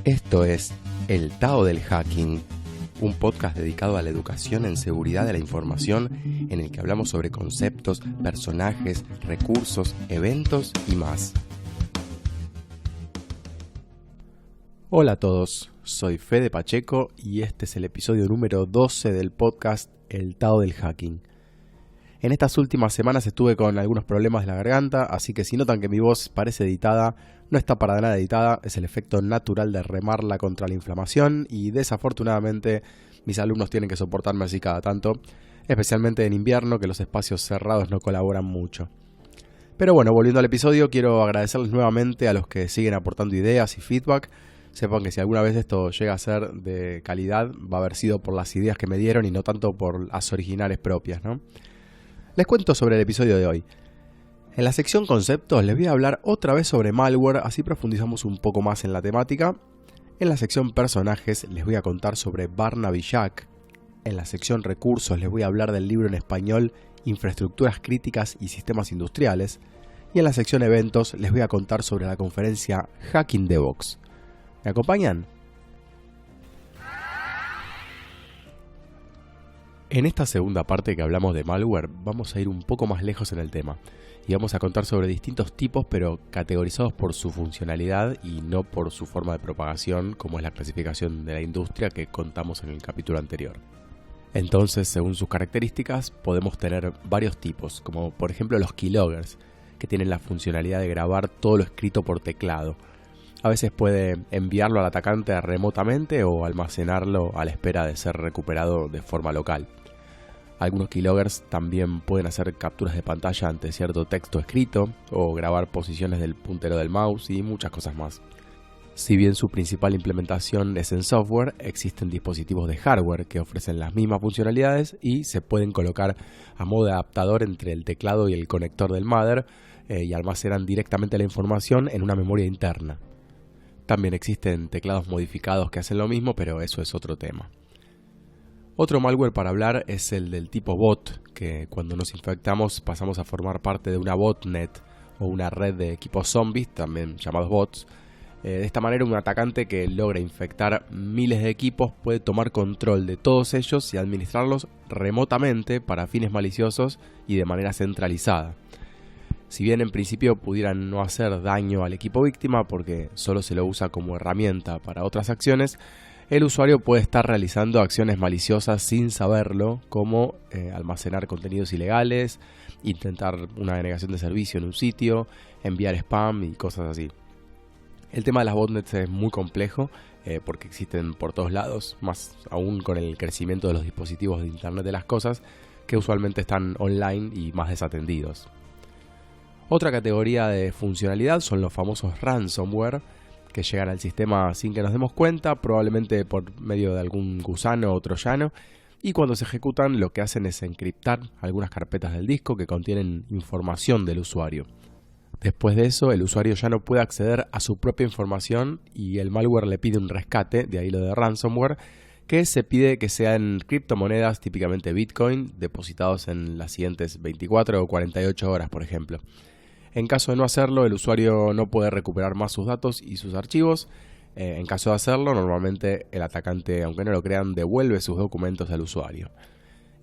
Esto es El Tao del Hacking, un podcast dedicado a la educación en seguridad de la información en el que hablamos sobre conceptos, personajes, recursos, eventos y más. Hola a todos, soy Fede Pacheco y este es el episodio número 12 del podcast El Tao del Hacking. En estas últimas semanas estuve con algunos problemas de la garganta, así que si notan que mi voz parece editada, no está para nada editada, es el efecto natural de remarla contra la inflamación y desafortunadamente mis alumnos tienen que soportarme así cada tanto, especialmente en invierno que los espacios cerrados no colaboran mucho. Pero bueno, volviendo al episodio, quiero agradecerles nuevamente a los que siguen aportando ideas y feedback. Sepan que si alguna vez esto llega a ser de calidad, va a haber sido por las ideas que me dieron y no tanto por las originales propias, ¿no? Les cuento sobre el episodio de hoy. En la sección conceptos les voy a hablar otra vez sobre malware, así profundizamos un poco más en la temática. En la sección personajes les voy a contar sobre Barnaby Jack. En la sección recursos les voy a hablar del libro en español Infraestructuras críticas y sistemas industriales. Y en la sección eventos les voy a contar sobre la conferencia Hacking DevOps. ¿Me acompañan? En esta segunda parte que hablamos de malware, vamos a ir un poco más lejos en el tema y vamos a contar sobre distintos tipos pero categorizados por su funcionalidad y no por su forma de propagación, como es la clasificación de la industria que contamos en el capítulo anterior. Entonces, según sus características, podemos tener varios tipos, como por ejemplo los keyloggers, que tienen la funcionalidad de grabar todo lo escrito por teclado. A veces puede enviarlo al atacante remotamente o almacenarlo a la espera de ser recuperado de forma local. Algunos keyloggers también pueden hacer capturas de pantalla ante cierto texto escrito o grabar posiciones del puntero del mouse y muchas cosas más. Si bien su principal implementación es en software, existen dispositivos de hardware que ofrecen las mismas funcionalidades y se pueden colocar a modo de adaptador entre el teclado y el conector del mother y almacenan directamente la información en una memoria interna. También existen teclados modificados que hacen lo mismo, pero eso es otro tema. Otro malware para hablar es el del tipo bot, que cuando nos infectamos pasamos a formar parte de una botnet o una red de equipos zombies, también llamados bots. De esta manera un atacante que logra infectar miles de equipos puede tomar control de todos ellos y administrarlos remotamente para fines maliciosos y de manera centralizada. Si bien en principio pudieran no hacer daño al equipo víctima porque solo se lo usa como herramienta para otras acciones, el usuario puede estar realizando acciones maliciosas sin saberlo, como almacenar contenidos ilegales, intentar una denegación de servicio en un sitio, enviar spam y cosas así. El tema de las botnets es muy complejo porque existen por todos lados, más aún con el crecimiento de los dispositivos de Internet de las cosas, que usualmente están online y más desatendidos. Otra categoría de funcionalidad son los famosos ransomware, que llegan al sistema sin que nos demos cuenta, probablemente por medio de algún gusano o troyano, y cuando se ejecutan lo que hacen es encriptar algunas carpetas del disco que contienen información del usuario. Después de eso, el usuario ya no puede acceder a su propia información y el malware le pide un rescate, de ahí lo de ransomware, que se pide que sean criptomonedas, típicamente Bitcoin, depositados en las siguientes 24 o 48 horas, por ejemplo. En caso de no hacerlo, el usuario no puede recuperar más sus datos y sus archivos. En caso de hacerlo, normalmente el atacante, aunque no lo crean, devuelve sus documentos al usuario.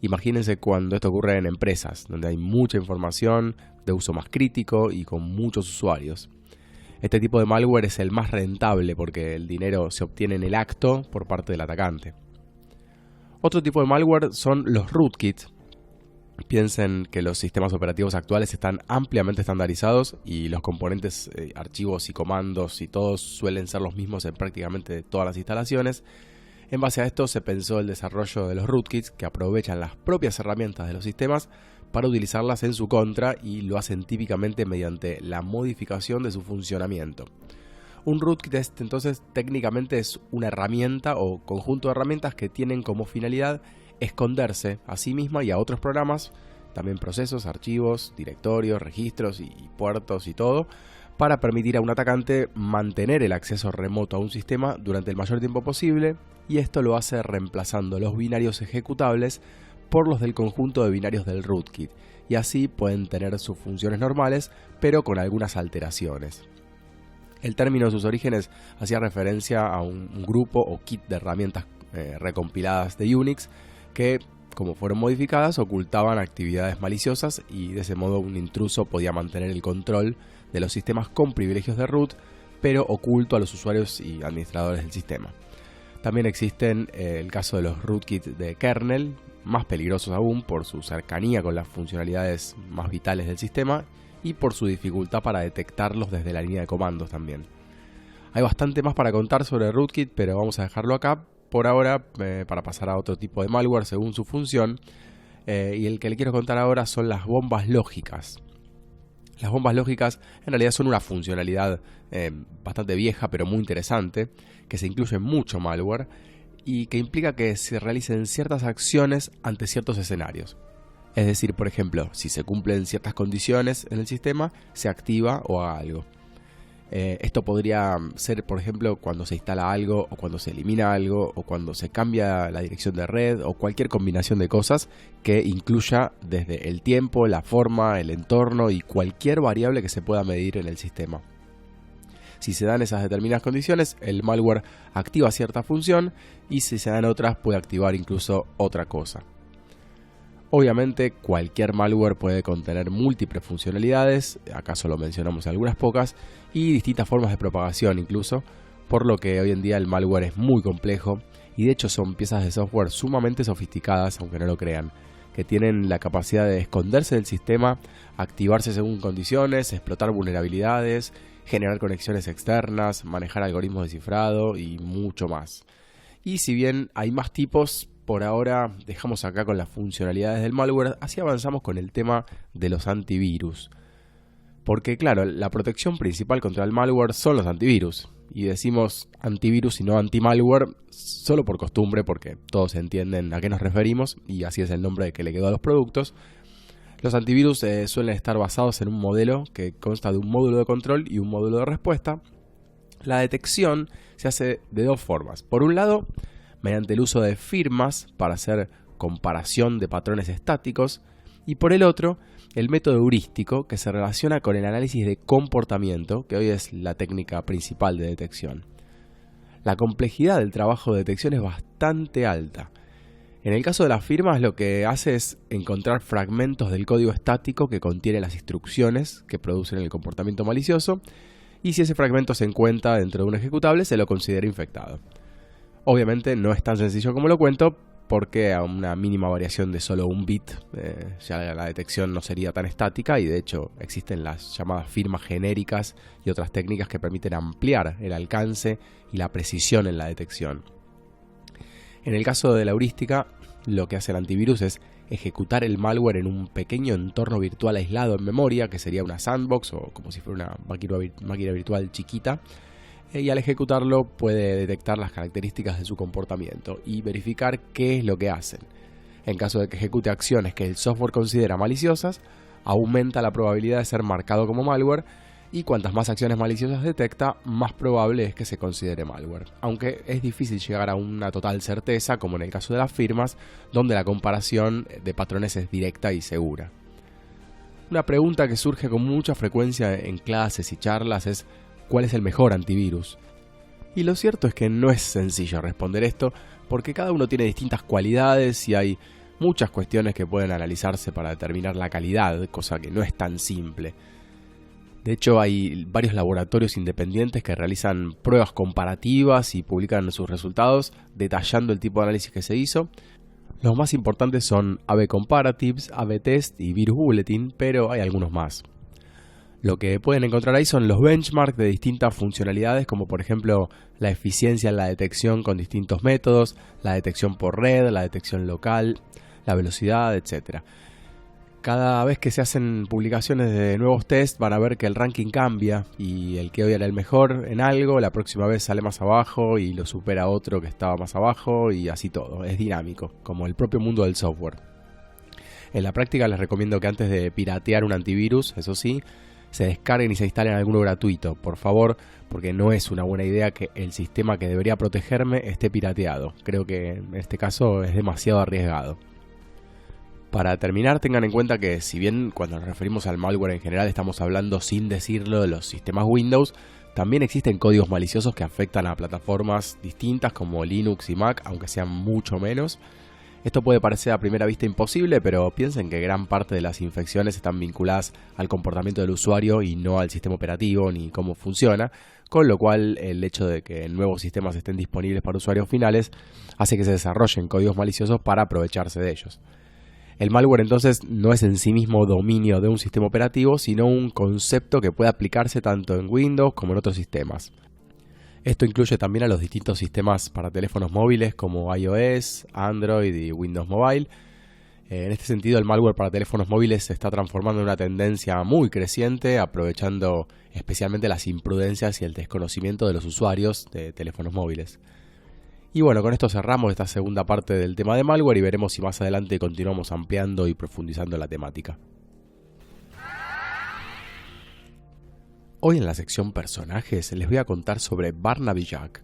Imagínense cuando esto ocurre en empresas, donde hay mucha información de uso más crítico y con muchos usuarios. Este tipo de malware es el más rentable porque el dinero se obtiene en el acto por parte del atacante. Otro tipo de malware son los rootkits. Piensen que los sistemas operativos actuales están ampliamente estandarizados y los componentes, archivos y comandos y todos suelen ser los mismos en prácticamente todas las instalaciones. En base a esto se pensó el desarrollo de los rootkits que aprovechan las propias herramientas de los sistemas para utilizarlas en su contra y lo hacen típicamente mediante la modificación de su funcionamiento. Un rootkit entonces técnicamente es una herramienta o conjunto de herramientas que tienen como finalidad esconderse a sí misma y a otros programas, también procesos, archivos, directorios, registros y puertos y todo, para permitir a un atacante mantener el acceso remoto a un sistema durante el mayor tiempo posible, y esto lo hace reemplazando los binarios ejecutables por los del conjunto de binarios del rootkit, y así pueden tener sus funciones normales, pero con algunas alteraciones. El término en sus orígenes hacía referencia a un grupo o kit de herramientas recompiladas de Unix que, como fueron modificadas, ocultaban actividades maliciosas y de ese modo un intruso podía mantener el control de los sistemas con privilegios de root, pero oculto a los usuarios y administradores del sistema. También existen el caso de los rootkits de kernel, más peligrosos aún por su cercanía con las funcionalidades más vitales del sistema y por su dificultad para detectarlos desde la línea de comandos también. Hay bastante más para contar sobre rootkit, pero vamos a dejarlo acá por ahora para pasar a otro tipo de malware según su función. Y el que le quiero contar ahora son las bombas lógicas. Las bombas lógicas en realidad son una funcionalidad bastante vieja pero muy interesante, que se incluye en mucho malware y que implica que se realicen ciertas acciones ante ciertos escenarios. Es decir, por ejemplo, si se cumplen ciertas condiciones en el sistema, se activa o haga algo. Esto podría ser, por ejemplo, cuando se instala algo, o cuando se elimina algo, o cuando se cambia la dirección de red, o cualquier combinación de cosas que incluya desde el tiempo, la forma, el entorno y cualquier variable que se pueda medir en el sistema. Si se dan esas determinadas condiciones, el malware activa cierta función y si se dan otras puede activar incluso otra cosa. Obviamente cualquier malware puede contener múltiples funcionalidades, acá solo mencionamos algunas pocas, y distintas formas de propagación incluso, por lo que hoy en día el malware es muy complejo y de hecho son piezas de software sumamente sofisticadas, aunque no lo crean, que tienen la capacidad de esconderse del sistema, activarse según condiciones, explotar vulnerabilidades, generar conexiones externas, manejar algoritmos de cifrado y mucho más. Y si bien hay más tipos, por ahora dejamos acá con las funcionalidades del malware, así avanzamos con el tema de los antivirus. Porque claro, la protección principal contra el malware son los antivirus. Y decimos antivirus y no anti-malware solo por costumbre, porque todos entienden a qué nos referimos y así es el nombre que le quedó a los productos. Los antivirus suelen estar basados en un modelo que consta de un módulo de control y un módulo de respuesta. La detección se hace de dos formas. Por un lado, mediante el uso de firmas para hacer comparación de patrones estáticos, y por el otro, el método heurístico que se relaciona con el análisis de comportamiento, que hoy es la técnica principal de detección. La complejidad del trabajo de detección es bastante alta. En el caso de las firmas, lo que hace es encontrar fragmentos del código estático que contiene las instrucciones que producen el comportamiento malicioso, y si ese fragmento se encuentra dentro de un ejecutable, se lo considera infectado. Obviamente no es tan sencillo como lo cuento, porque a una mínima variación de solo un bit ya la detección no sería tan estática y de hecho existen las llamadas firmas genéricas y otras técnicas que permiten ampliar el alcance y la precisión en la detección. En el caso de la heurística, lo que hace el antivirus es ejecutar el malware en un pequeño entorno virtual aislado en memoria, que sería una sandbox o como si fuera una máquina virtual chiquita, y al ejecutarlo puede detectar las características de su comportamiento y verificar qué es lo que hacen. En caso de que ejecute acciones que el software considera maliciosas, aumenta la probabilidad de ser marcado como malware y cuantas más acciones maliciosas detecta, más probable es que se considere malware. Aunque es difícil llegar a una total certeza, como en el caso de las firmas, donde la comparación de patrones es directa y segura. Una pregunta que surge con mucha frecuencia en clases y charlas es ¿cuál es el mejor antivirus? Y lo cierto es que no es sencillo responder esto porque cada uno tiene distintas cualidades y hay muchas cuestiones que pueden analizarse para determinar la calidad, cosa que no es tan simple. De hecho, hay varios laboratorios independientes que realizan pruebas comparativas y publican sus resultados detallando el tipo de análisis que se hizo. Los más importantes son AB Comparatives, AB Test y Virus Bulletin, pero hay algunos más. Lo que pueden encontrar ahí son los benchmarks de distintas funcionalidades, como por ejemplo la eficiencia en la detección con distintos métodos, la detección por red, la detección local, la velocidad, etc. Cada vez que se hacen publicaciones de nuevos tests van a ver que el ranking cambia y el que hoy era el mejor en algo, la próxima vez sale más abajo y lo supera otro que estaba más abajo y así todo. Es dinámico, como el propio mundo del software. En la práctica les recomiendo que antes de piratear un antivirus, eso sí, se descarguen y se instalen alguno gratuito, por favor, porque no es una buena idea que el sistema que debería protegerme esté pirateado. Creo que en este caso es demasiado arriesgado. Para terminar, tengan en cuenta que si bien cuando nos referimos al malware en general estamos hablando sin decirlo de los sistemas Windows, También existen códigos maliciosos que afectan a plataformas distintas como Linux y Mac, aunque sean mucho menos. Esto puede parecer a primera vista imposible, pero piensen que gran parte de las infecciones están vinculadas al comportamiento del usuario y no al sistema operativo ni cómo funciona, con lo cual el hecho de que nuevos sistemas estén disponibles para usuarios finales hace que se desarrollen códigos maliciosos para aprovecharse de ellos. El malware entonces no es en sí mismo dominio de un sistema operativo, sino un concepto que puede aplicarse tanto en Windows como en otros sistemas. Esto incluye también a los distintos sistemas para teléfonos móviles como iOS, Android y Windows Mobile. En este sentido, el malware para teléfonos móviles se está transformando en una tendencia muy creciente, aprovechando especialmente las imprudencias y el desconocimiento de los usuarios de teléfonos móviles. Y bueno, con esto cerramos esta segunda parte del tema de malware y veremos si más adelante continuamos ampliando y profundizando en la temática. Hoy en la sección personajes les voy a contar sobre Barnaby Jack.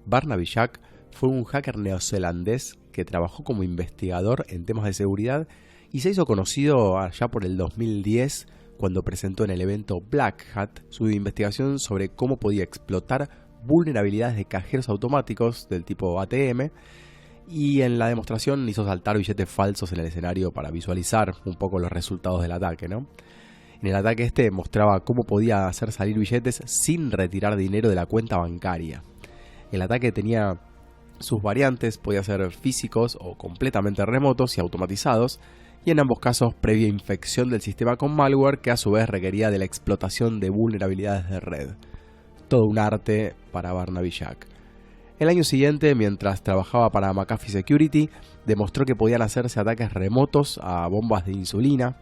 Barnaby Jack fue un hacker neozelandés que trabajó como investigador en temas de seguridad y se hizo conocido allá por el 2010 cuando presentó en el evento Black Hat su investigación sobre cómo podía explotar vulnerabilidades de cajeros automáticos del tipo ATM, y en la demostración hizo saltar billetes falsos en el escenario para visualizar un poco los resultados del ataque, ¿no? En el ataque este mostraba cómo podía hacer salir billetes sin retirar dinero de la cuenta bancaria. El ataque tenía sus variantes, podía ser físicos o completamente remotos y automatizados, y en ambos casos previa infección del sistema con malware que a su vez requería de la explotación de vulnerabilidades de red. Todo un arte para Barnaby Jack. El año siguiente, mientras trabajaba para McAfee Security, demostró que podían hacerse ataques remotos a bombas de insulina,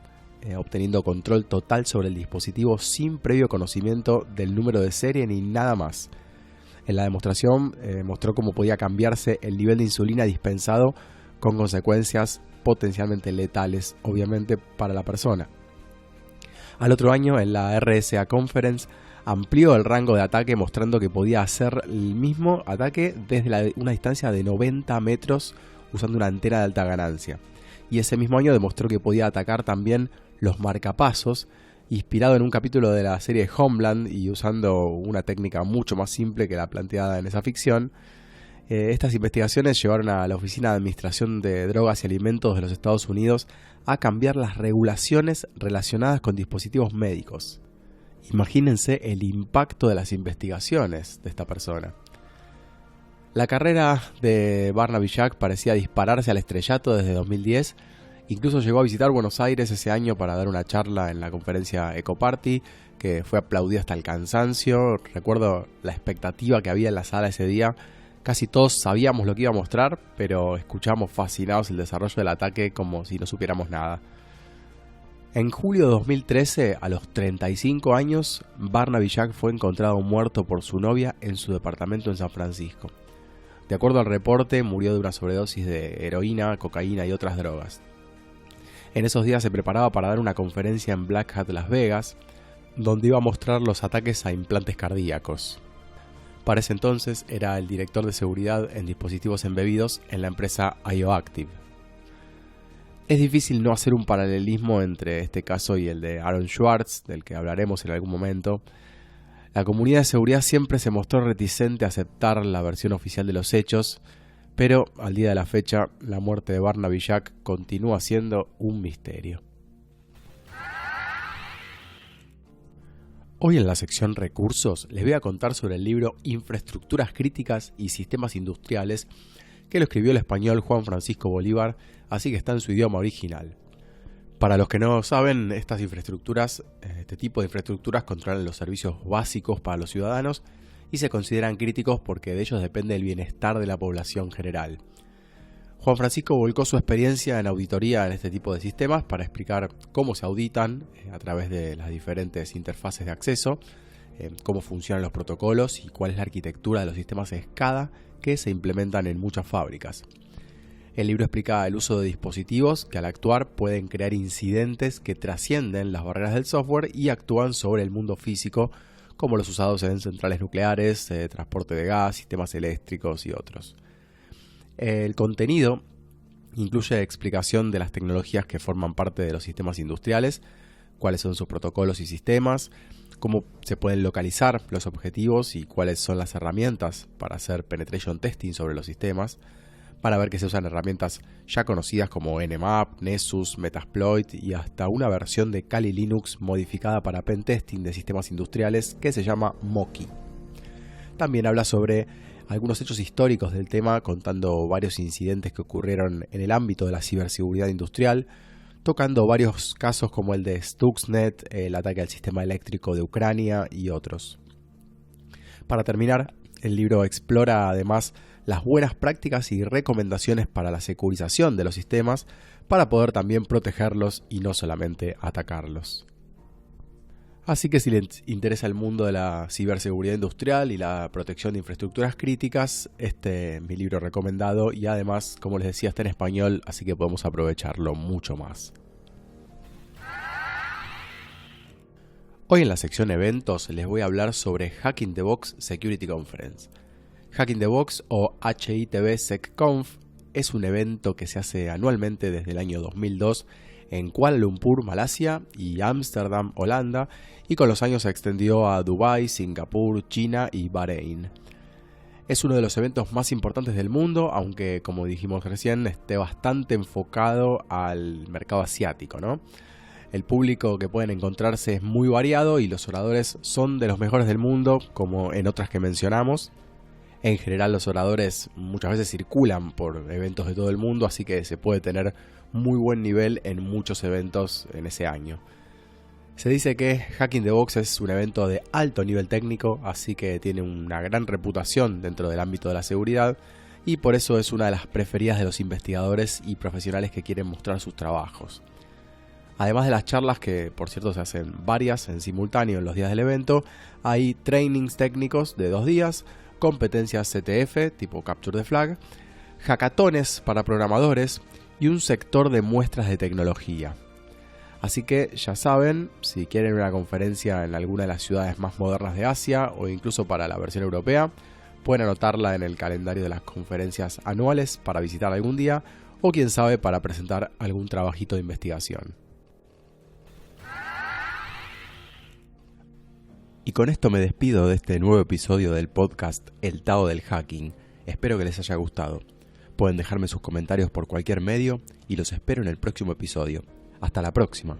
obteniendo control total sobre el dispositivo sin previo conocimiento del número de serie ni nada más. En la demostración mostró cómo podía cambiarse el nivel de insulina dispensado con consecuencias potencialmente letales, obviamente, para la persona. Al otro año, en la RSA Conference, amplió el rango de ataque mostrando que podía hacer el mismo ataque desde una distancia de 90 metros usando una antena de alta ganancia. Y ese mismo año demostró que podía atacar también los marcapasos, inspirado en un capítulo de la serie Homeland y usando una técnica mucho más simple que la planteada en esa ficción. Estas investigaciones llevaron a la Oficina de Administración de Drogas y Alimentos de los Estados Unidos a cambiar las regulaciones relacionadas con dispositivos médicos. Imagínense el impacto de las investigaciones de esta persona. La carrera de Barnaby Jack parecía dispararse al estrellato desde 2010. Incluso llegó a visitar Buenos Aires ese año para dar una charla en la conferencia Ecoparty, que fue aplaudida hasta el cansancio. Recuerdo la expectativa que había en la sala ese día. Casi todos sabíamos lo que iba a mostrar, pero escuchamos fascinados el desarrollo del ataque como si no supiéramos nada. En julio de 2013, a los 35 años, Barnaby Jack fue encontrado muerto por su novia en su departamento en San Francisco. De acuerdo al reporte, murió de una sobredosis de heroína, cocaína y otras drogas. En esos días se preparaba para dar una conferencia en Black Hat Las Vegas, donde iba a mostrar los ataques a implantes cardíacos. Para ese entonces era el director de seguridad en dispositivos embebidos en la empresa IOActive. Es difícil no hacer un paralelismo entre este caso y el de Aaron Swartz, del que hablaremos en algún momento. La comunidad de seguridad siempre se mostró reticente a aceptar la versión oficial de los hechos, pero al día de la fecha, la muerte de Barnaby Jack continúa siendo un misterio. Hoy en la sección Recursos les voy a contar sobre el libro Infraestructuras críticas y sistemas industriales, que lo escribió el español Juan Francisco Bolívar, así que está en su idioma original. Para los que no saben, estas infraestructuras, este tipo de infraestructuras controlan los servicios básicos para los ciudadanos y se consideran críticos porque de ellos depende el bienestar de la población general. Juan Francisco volcó su experiencia en auditoría en este tipo de sistemas para explicar cómo se auditan a través de las diferentes interfaces de acceso, cómo funcionan los protocolos y cuál es la arquitectura de los sistemas SCADA que se implementan en muchas fábricas. El libro explica el uso de dispositivos que al actuar pueden crear incidentes que trascienden las barreras del software y actúan sobre el mundo físico, como los usados en centrales nucleares, transporte de gas, sistemas eléctricos y otros. El contenido incluye explicación de las tecnologías que forman parte de los sistemas industriales, cuáles son sus protocolos y sistemas, cómo se pueden localizar los objetivos y cuáles son las herramientas para hacer penetration testing sobre los sistemas. Van a ver que se usan herramientas ya conocidas como Nmap, Nessus, Metasploit y hasta una versión de Kali Linux modificada para pentesting de sistemas industriales que se llama Moki. También habla sobre algunos hechos históricos del tema, contando varios incidentes que ocurrieron en el ámbito de la ciberseguridad industrial, tocando varios casos como el de Stuxnet, el ataque al sistema eléctrico de Ucrania y otros. Para terminar, el libro explora además las buenas prácticas y recomendaciones para la securización de los sistemas para poder también protegerlos y no solamente atacarlos. Así que si les interesa el mundo de la ciberseguridad industrial y la protección de infraestructuras críticas, este es mi libro recomendado y además, como les decía, está en español, así que podemos aprovecharlo mucho más. Hoy en la sección eventos les voy a hablar sobre Hack in the Box Security Conference. Hack in the Box o HITB SecConf es un evento que se hace anualmente desde el año 2002 en Kuala Lumpur, Malasia y Ámsterdam, Holanda, y con los años se extendió a Dubái, Singapur, China y Bahrein. Es uno de los eventos más importantes del mundo, aunque como dijimos recién esté bastante enfocado al mercado asiático, ¿no? El público que pueden encontrarse es muy variado y los oradores son de los mejores del mundo, como en otras que mencionamos. En general los oradores muchas veces circulan por eventos de todo el mundo, así que se puede tener muy buen nivel en muchos eventos en ese año. Se dice que Hack in the Box es un evento de alto nivel técnico, así que tiene una gran reputación dentro del ámbito de la seguridad y por eso es una de las preferidas de los investigadores y profesionales que quieren mostrar sus trabajos. Además de las charlas, que por cierto se hacen varias en simultáneo en los días del evento, hay trainings técnicos de 2 días, competencias CTF tipo Capture the Flag, hackatones para programadores y un sector de muestras de tecnología. Así que ya saben, si quieren una conferencia en alguna de las ciudades más modernas de Asia o incluso para la versión europea, pueden anotarla en el calendario de las conferencias anuales para visitar algún día o quién sabe para presentar algún trabajito de investigación. Y con esto me despido de este nuevo episodio del podcast El Tao del Hacking. Espero que les haya gustado. Pueden dejarme sus comentarios por cualquier medio y los espero en el próximo episodio. Hasta la próxima.